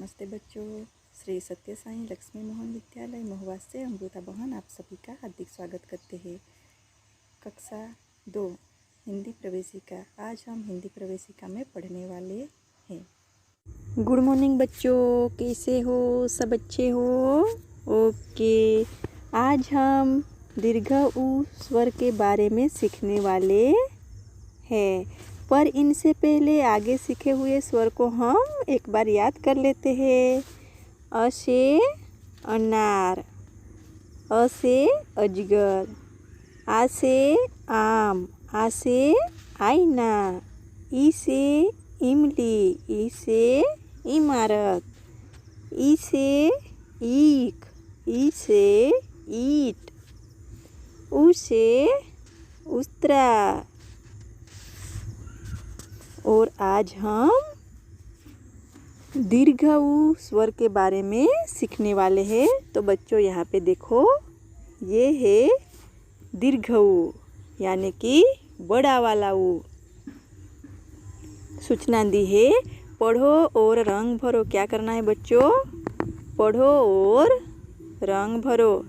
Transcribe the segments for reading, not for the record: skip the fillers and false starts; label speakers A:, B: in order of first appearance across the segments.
A: नमस्ते बच्चों। श्री सत्य साई लक्ष्मी मोहन विद्यालय महुआ से अमृता बहन आप सभी का हार्दिक स्वागत करते हैं। कक्षा 2 हिंदी प्रवेशिका। आज हम हिंदी प्रवेशिका में पढ़ने वाले हैं। गुड मॉर्निंग बच्चों, कैसे हो? सब अच्छे हो? ओके। आज हम दीर्घ उ स्वर के बारे में सीखने वाले हैं, पर इनसे पहले आगे सीखे हुए स्वर को हम एक बार याद कर लेते हैं। अ से अनार, अ से अजगर, आ से आम, आ से आईना, ई से इमली, ई से इमारत, ई से ईख, ई से ईट, उ से उस्तरा। और आज हम दीर्घ उ स्वर के बारे में सीखने वाले हैं। तो बच्चों यहाँ पे देखो, ये है दीर्घ उ यानी कि बड़ा वाला उ। सूचना दी है, पढ़ो और रंग भरो। क्या करना है बच्चों? पढ़ो और रंग भरो।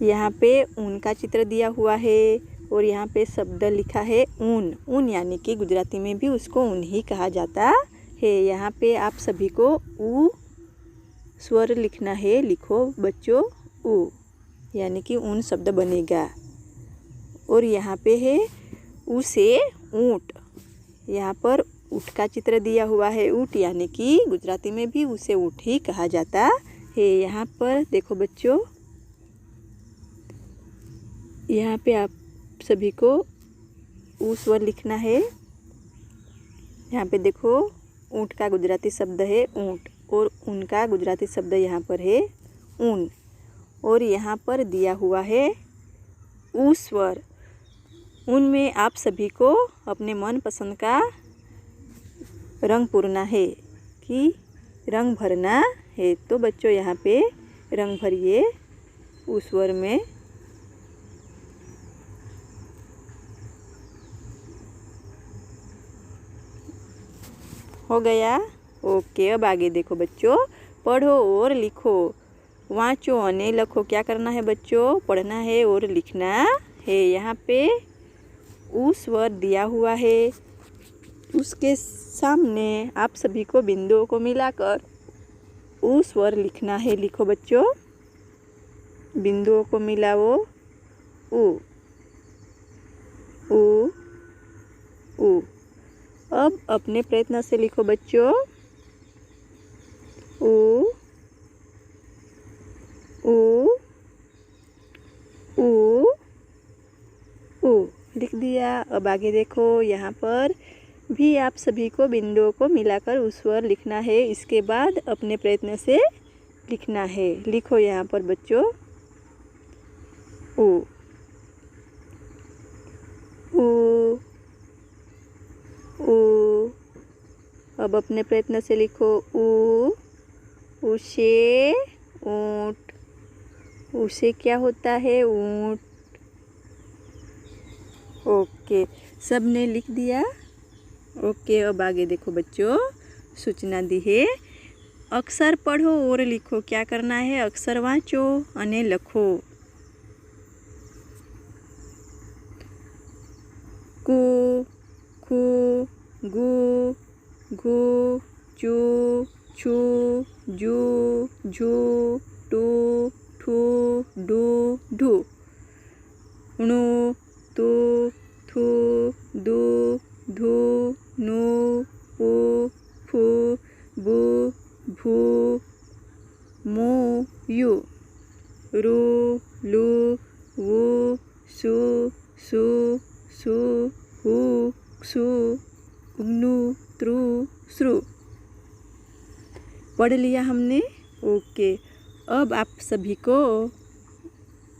A: यहाँ पे ऊन का चित्र दिया हुआ है और यहाँ पे शब्द लिखा है ऊन। ऊन यानी कि गुजराती में भी उसको ऊन ही कहा जाता है। यहाँ पे आप सभी को उ स्वर लिखना है। लिखो बच्चों, उ यानी कि ऊन शब्द बनेगा। और यहाँ पे है उ से ऊँट। यहाँ पर ऊँट का चित्र दिया हुआ है। ऊँट यानी कि गुजराती में भी उसे ऊँट ही कहा जाता है। यहाँ पर देखो बच्चों, यहाँ पे आप सभी को उ स्वर लिखना है। यहाँ पे देखो, ऊँट का गुजराती शब्द है ऊँट और ऊन का गुजराती शब्द यहाँ पर है ऊन। और यहाँ पर दिया हुआ है उ स्वर। उनमें आप सभी को अपने मन पसंद का रंग पूरना है कि रंग भरना है। तो बच्चों यहाँ पे रंग भरिए उ स्वर में। हो गया? ओके। अब आगे देखो बच्चों, पढ़ो और लिखो। वाँचो अने लखो। क्या करना है बच्चों? पढ़ना है और लिखना है। यहाँ पे उ स्वर दिया हुआ है, उसके सामने आप सभी को बिंदुओं को मिलाकर उ स्वर लिखना है। लिखो बच्चों, बिंदुओं को मिलाओ। उ उ उ। अब अपने प्रयत्न से लिखो बच्चों। उ उ उ उ। लिख दिया। अब आगे देखो, यहाँ पर भी आप सभी को बिंदुओं को मिलाकर उस स्वर लिखना है। इसके बाद अपने प्रयत्न से लिखना है। लिखो यहाँ पर बच्चों, उ उ उ। अब अपने प्रयत्न से लिखो, उ उसे ऊँट। उसे क्या होता है? ऊँट। ओके, सब ने लिख दिया? ओके। अब आगे देखो बच्चों, सूचना दी है, अक्षर पढ़ो और लिखो। क्या करना है? अक्षर वाँचो अने लखो। कु खु गु घु चु छु जु झु टु ठु डु ढु णु तु थु दु धु नु पु फु बु भु मु यु रु लु वु सु सु सु हु क्षु उग्नु त्रु श्रु। पढ़ लिया हमने? ओके। अब आप सभी को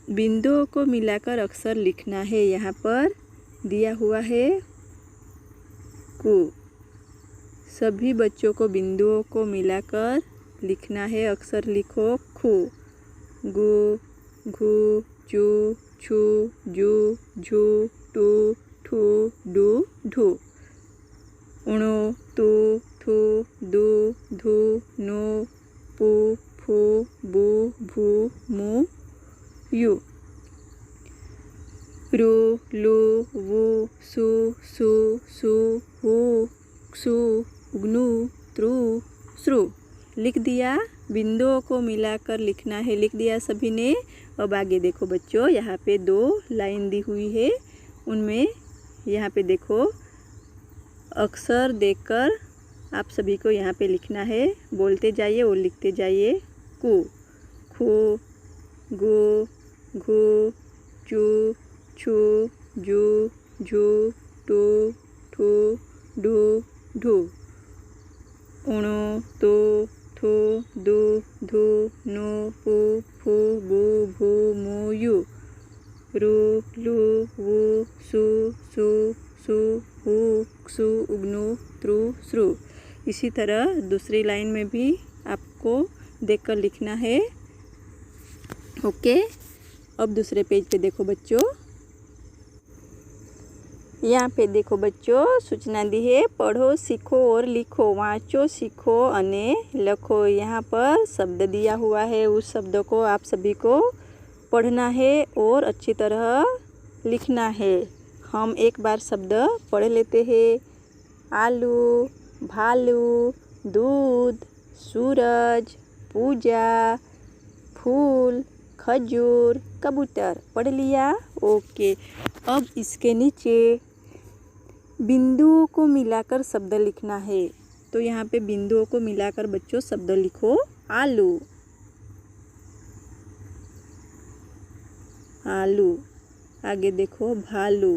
A: बिंदुओं को मिलाकर अक्षर लिखना है। यहाँ पर दिया हुआ है कु। सभी बच्चों को बिंदुओं को मिलाकर लिखना है। अक्षर लिखो, खु, गु घु चु छु जु झु टु ठु डु ढु णु तु थू दू धू नु पू फू बू भू मू यू रू लू वू सू सू सू हू सू उग्नू त्रू श्रु। लिख दिया, बिंदुओं को मिलाकर लिखना है। लिख दिया सभी ने। अब आगे देखो बच्चों, यहाँ पे 2 लाइन दी हुई है, उनमें यहाँ पे देखो अक्षर देखकर आप सभी को यहाँ पे लिखना है। बोलते जाइए और लिखते जाइए। कु, खू, गु, घू, चू, छू, जू, झू, टू, ठू, डू, ढू, उणु, तू, थू, दू, धू, नु, पू, फू, बू, भू, मू, यू, रू, लू, वू, सू, सू, सू, हू, सू, उग्नू, त्रू, श्रु। इसी तरह दूसरी लाइन में भी आपको देखकर लिखना है। ओके, अब दूसरे पेज पे देखो बच्चों। यहाँ पे देखो बच्चों, सूचना दी है, पढ़ो, सीखो और लिखो। वाँचो, सीखो अने लखो। यहाँ पर शब्द दिया हुआ है, उस शब्द को आप सभी को पढ़ना है और अच्छी तरह लिखना है। हम एक बार शब्द पढ़ लेते हैं। आलू, भालू, दूध, सूरज, पूजा, फूल, खजूर, कबूतर। पढ़ लिया? ओके। अब इसके नीचे बिंदुओं को मिलाकर शब्द लिखना है। तो यहाँ पे बिंदुओं को मिलाकर बच्चों शब्द लिखो। आलू, आलू। आगे देखो, भालू,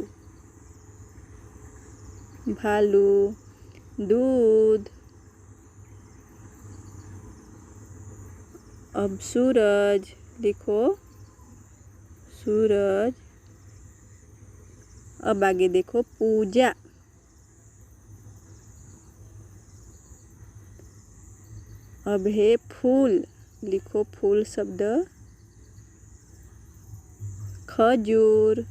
A: भालू, दूध। अब सूरज लिखो, सूरज। अब आगे देखो, पूजा। अब है फूल, लिखो फूल शब्द। खजूर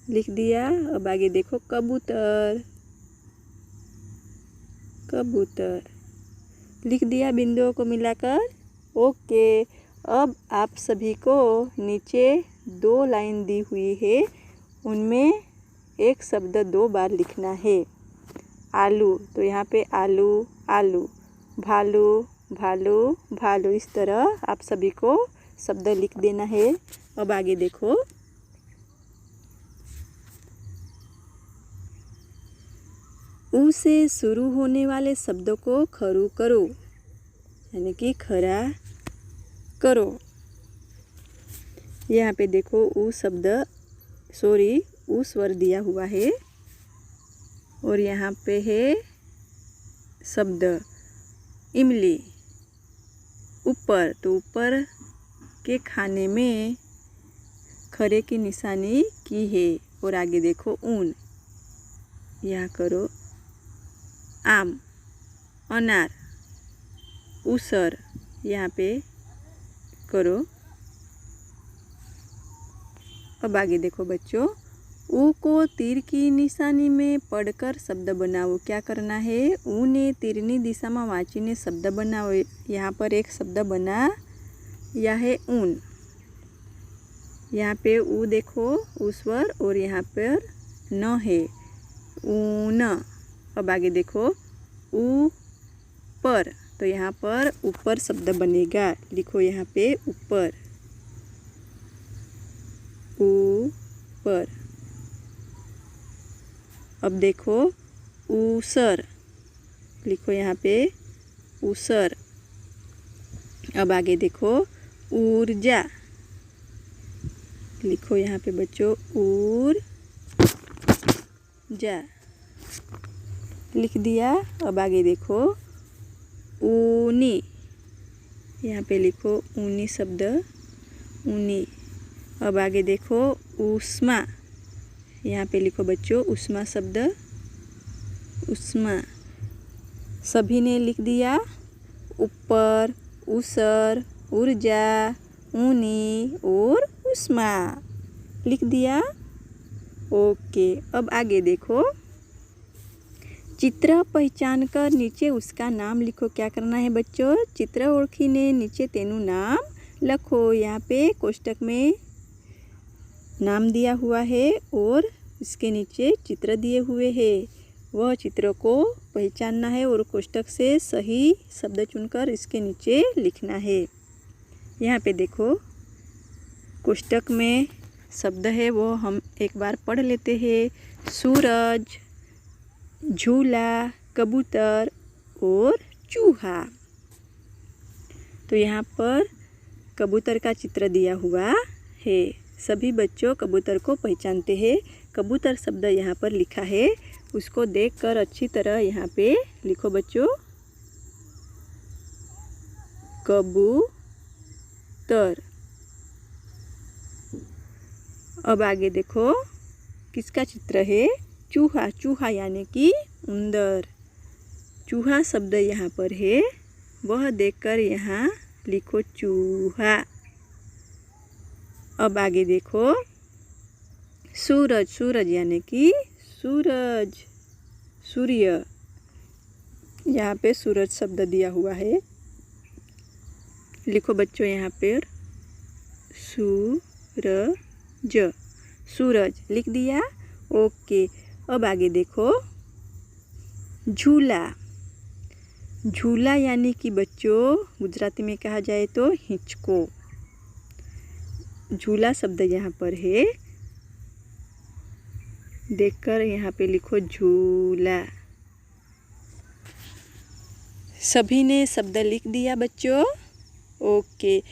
A: लिख दिया। अब आगे देखो, कबूतर, कबूतर लिख दिया बिंदुओं को मिलाकर। ओके। अब आप सभी को नीचे 2 लाइन दी हुई है, उनमें एक शब्द 2 बार लिखना है। आलू, तो यहाँ पे आलू, आलू, भालू, भालू, भालू। इस तरह आप सभी को शब्द लिख देना है। अब आगे देखो, ऊ से शुरू होने वाले शब्दों को खरू करो, यानी कि खरा करो। यहाँ पे देखो ऊ शब्द, सॉरी, ऊ स्वर दिया हुआ है और यहाँ पे है शब्द इमली, ऊपर। तो ऊपर के खाने में खरे की निशानी की है। और आगे देखो, ऊन, यहाँ करो आम, अनार, ऊसर, यहाँ पे करो। अब आगे देखो बच्चों, ऊ को तीर की निशानी में पढ़कर शब्द बनाओ। क्या करना है? ऊ ने तीरनी दिशा में वाँचीने शब्द बनाओ। यहाँ पर एक शब्द बना, यह है ऊन। यहाँ पे ऊ देखो, ऊ स्वर, और यहाँ पर न है, ऊन। अब आगे देखो, ऊ पर, तो यहाँ पर ऊपर शब्द बनेगा। लिखो यहाँ पे ऊपर, ऊपर। अब देखो, ऊसर, लिखो यहाँ पे ऊसर। अब आगे देखो, ऊर्जा, लिखो यहाँ पे बच्चों ऊर्जा। लिख दिया। अब आगे देखो, ऊनी, यहाँ पे लिखो ऊनी शब्द, ऊनी। अब आगे देखो, ऊष्मा, यहाँ पे लिखो बच्चों ऊष्मा शब्द, ऊष्मा। सभी ने लिख दिया। ऊपर, ऊसर, ऊर्जा, ऊनी और ऊष्मा लिख दिया। ओके। अब आगे देखो, चित्र पहचान कर नीचे उसका नाम लिखो। क्या करना है बच्चों? चित्र ओळखीने नीचे तेनु नाम लखो। यहाँ पे कोष्टक में नाम दिया हुआ है और इसके नीचे चित्र दिए हुए हैं। वह चित्र को पहचानना है और कोष्टक से सही शब्द चुनकर इसके नीचे लिखना है। यहाँ पे देखो कोष्टक में शब्द है वो हम एक बार पढ़ लेते हैं। सूरज, झूला, कबूतर और चूहा। तो यहाँ पर कबूतर का चित्र दिया हुआ है। सभी बच्चों कबूतर को पहचानते हैं। कबूतर शब्द यहाँ पर लिखा है, उसको देखकर अच्छी तरह यहाँ पे लिखो बच्चों। कबूतर। अब आगे देखो किसका चित्र है? चूहा। चूहा यानी कि उंदर। चूहा शब्द यहाँ पर है, वह देखकर यहाँ लिखो चूहा। अब आगे देखो सूरज। सूरज यानी कि सूरज, सूर्य। यहाँ पे सूरज शब्द दिया हुआ है, लिखो बच्चों यहाँ पर सूरज। सूरज लिख दिया। ओके। अब आगे देखो झूला। झूला यानी कि बच्चों गुजराती में कहा जाए तो हिंचको। झूला शब्द यहाँ पर है, देखकर यहाँ पे लिखो झूला। सभी ने शब्द लिख दिया बच्चों? ओके।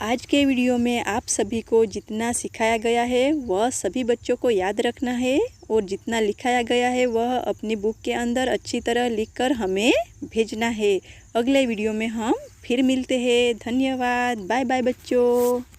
A: आज के वीडियो में आप सभी को जितना सिखाया गया है वह सभी बच्चों को याद रखना है और जितना लिखाया गया है वह अपनी बुक के अंदर अच्छी तरह लिखकर हमें भेजना है। अगले वीडियो में हम फिर मिलते हैं। धन्यवाद। बाय बाय बच्चों।